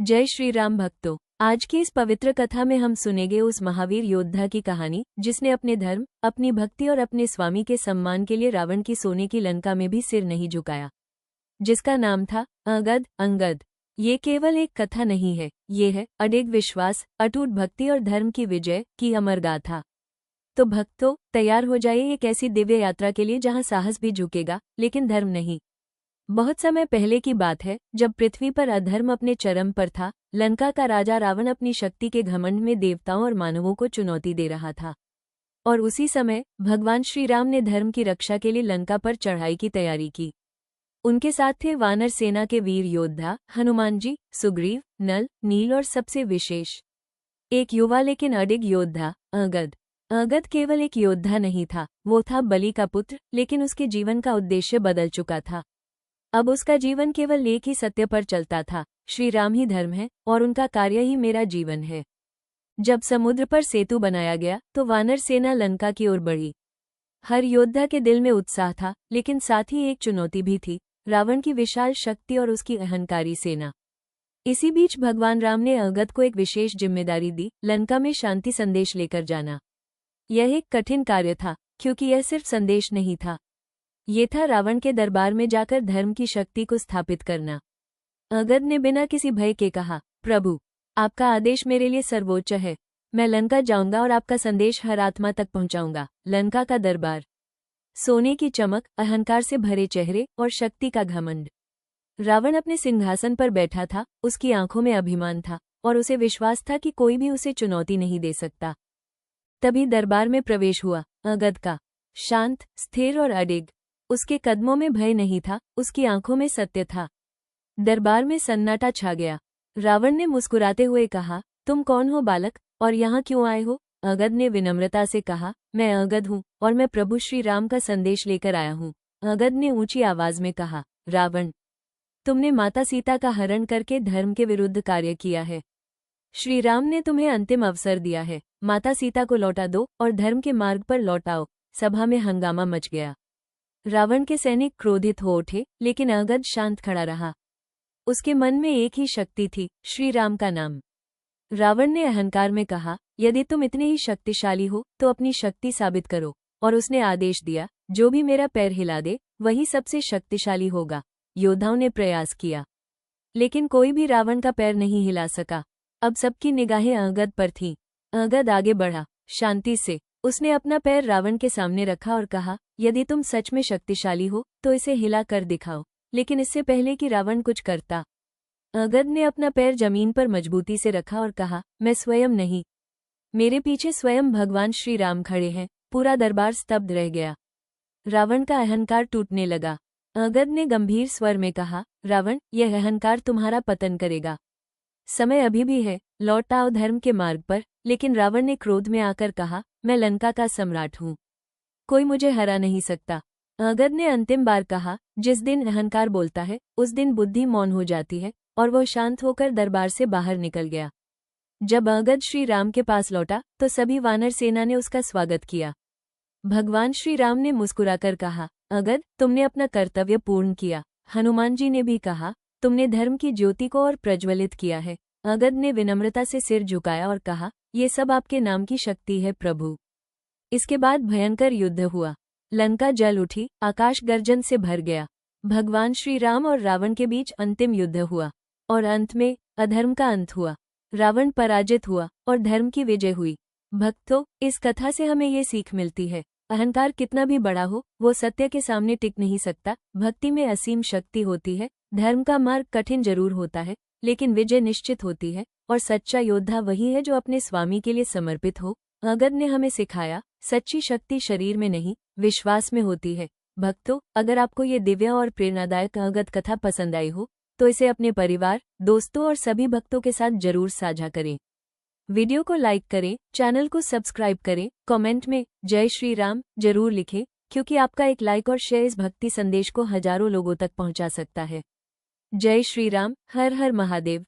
जय श्री राम भक्तों। आज की इस पवित्र कथा में हम सुनेंगे उस महावीर योद्धा की कहानी जिसने अपने धर्म, अपनी भक्ति और अपने स्वामी के सम्मान के लिए रावण की सोने की लंका में भी सिर नहीं झुकाया, जिसका नाम था अंगद। ये केवल एक कथा नहीं है, ये है अडिग विश्वास, अटूट भक्ति और धर्म की विजय की अमर गाथा। तो भक्तों, तैयार हो जाइए एक ऐसी दिव्य यात्रा के लिए जहां साहस भी झुकेगा लेकिन धर्म नहीं। बहुत समय पहले की बात है, जब पृथ्वी पर अधर्म अपने चरम पर था। लंका का राजा रावण अपनी शक्ति के घमंड में देवताओं और मानवों को चुनौती दे रहा था। और उसी समय भगवान श्री राम ने धर्म की रक्षा के लिए लंका पर चढ़ाई की तैयारी की। उनके साथ थे वानर सेना के वीर योद्धा हनुमान जी, सुग्रीव, नल, नील और सबसे विशेष एक युवा लेकिन अडिग योद्धा अंगद केवल एक योद्धा नहीं था, वो था बलि का पुत्र। लेकिन उसके जीवन का उद्देश्य बदल चुका था। अब उसका जीवन केवल एक ही सत्य पर चलता था, श्री राम ही धर्म है और उनका कार्य ही मेरा जीवन है। जब समुद्र पर सेतु बनाया गया तो वानर सेना लंका की ओर बढ़ी। हर योद्धा के दिल में उत्साह था, लेकिन साथ ही एक चुनौती भी थी, रावण की विशाल शक्ति और उसकी अहंकारी सेना। इसी बीच भगवान राम ने अंगद को एक विशेष जिम्मेदारी दी, लंका में शांति संदेश लेकर जाना। यह एक कठिन कार्य था, क्योंकि यह सिर्फ संदेश नहीं था, ये था रावण के दरबार में जाकर धर्म की शक्ति को स्थापित करना। अंगद ने बिना किसी भय के कहा, प्रभु, आपका आदेश मेरे लिए सर्वोच्च है। मैं लंका जाऊंगा और आपका संदेश हर आत्मा तक पहुंचाऊंगा। लंका का दरबार, सोने की चमक, अहंकार से भरे चेहरे और शक्ति का घमंड। रावण अपने सिंहासन पर बैठा था, उसकी आंखों में अभिमान था और उसे विश्वास था कि कोई भी उसे चुनौती नहीं दे सकता। तभी दरबार में प्रवेश हुआ अंगद का, शांत, स्थिर और अडिग। उसके कदमों में भय नहीं था, उसकी आंखों में सत्य था। दरबार में सन्नाटा छा गया। रावण ने मुस्कुराते हुए कहा, तुम कौन हो बालक, और यहाँ क्यों आए हो? अंगद ने विनम्रता से कहा, मैं अंगद हूँ और मैं प्रभु श्री राम का संदेश लेकर आया हूँ। अंगद ने ऊंची आवाज में कहा, रावण, तुमने माता सीता का हरण करके धर्म के विरुद्ध कार्य किया है। श्री राम ने तुम्हें अंतिम अवसर दिया है, माता सीता को लौटा दो और धर्म के मार्ग पर लौटाओ। सभा में हंगामा मच गया। रावण के सैनिक क्रोधित हो उठे, लेकिन अंगद शांत खड़ा रहा। उसके मन में एक ही शक्ति थी, श्री राम का नाम। रावण ने अहंकार में कहा, यदि तुम इतने ही शक्तिशाली हो तो अपनी शक्ति साबित करो। और उसने आदेश दिया, जो भी मेरा पैर हिला दे वही सबसे शक्तिशाली होगा। योद्धाओं ने प्रयास किया, लेकिन कोई भी रावण का पैर नहीं हिला सका। अब सबकी निगाहें अंगद पर थीं। अंगद आगे बढ़ा, शांति से। उसने अपना पैर रावण के सामने रखा और कहा, यदि तुम सच में शक्तिशाली हो तो इसे हिला कर दिखाओ। लेकिन इससे पहले कि रावण कुछ करता, अंगद ने अपना पैर जमीन पर मजबूती से रखा और कहा, मैं स्वयं नहीं, मेरे पीछे स्वयं भगवान श्री राम खड़े हैं। पूरा दरबार स्तब्ध रह गया। रावण का अहंकार टूटने लगा। अंगद ने गंभीर स्वर में कहा, रावण, यह अहंकार तुम्हारा पतन करेगा। समय अभी भी है, लौट आओ धर्म के मार्ग पर। लेकिन रावण ने क्रोध में आकर कहा, मैं लंका का सम्राट हूँ, कोई मुझे हरा नहीं सकता। अंगद ने अंतिम बार कहा, जिस दिन अहंकार बोलता है उस दिन बुद्धि मौन हो जाती है। और वह शांत होकर दरबार से बाहर निकल गया। जब अंगद श्री राम के पास लौटा तो सभी वानर सेना ने उसका स्वागत किया। भगवान श्री राम ने मुस्कुराकर कहा, अंगद, तुमने अपना कर्तव्य पूर्ण किया। हनुमान जी ने भी कहा, तुमने धर्म की ज्योति को और प्रज्वलित किया है। अंगद ने विनम्रता से सिर झुकाया और कहा, ये सब आपके नाम की शक्ति है प्रभु। इसके बाद भयंकर युद्ध हुआ। लंका जल उठी, आकाश गर्जन से भर गया। भगवान श्री राम और रावण के बीच अंतिम युद्ध हुआ और अंत में अधर्म का अंत हुआ। रावण पराजित हुआ और धर्म की विजय हुई। भक्तों, इस कथा से हमें ये सीख मिलती है, अहंकार कितना भी बड़ा हो वो सत्य के सामने टिक नहीं सकता। भक्ति में असीम शक्ति होती है। धर्म का मार्ग कठिन जरूर होता है, लेकिन विजय निश्चित होती है। और सच्चा योद्धा वही है जो अपने स्वामी के लिए समर्पित हो। अंगद ने हमें सिखाया, सच्ची शक्ति शरीर में नहीं, विश्वास में होती है। भक्तों, अगर आपको ये दिव्य और प्रेरणादायक अंगद कथा पसंद आई हो तो इसे अपने परिवार, दोस्तों और सभी भक्तों के साथ जरूर साझा करें। वीडियो को लाइक करें, चैनल को सब्सक्राइब करें, कमेंट में जय श्री राम जरूर लिखें, क्योंकि आपका एक लाइक और शेयर इस भक्ति संदेश को हजारों लोगों तक पहुंचा सकता है। जय श्री राम, हर हर महादेव।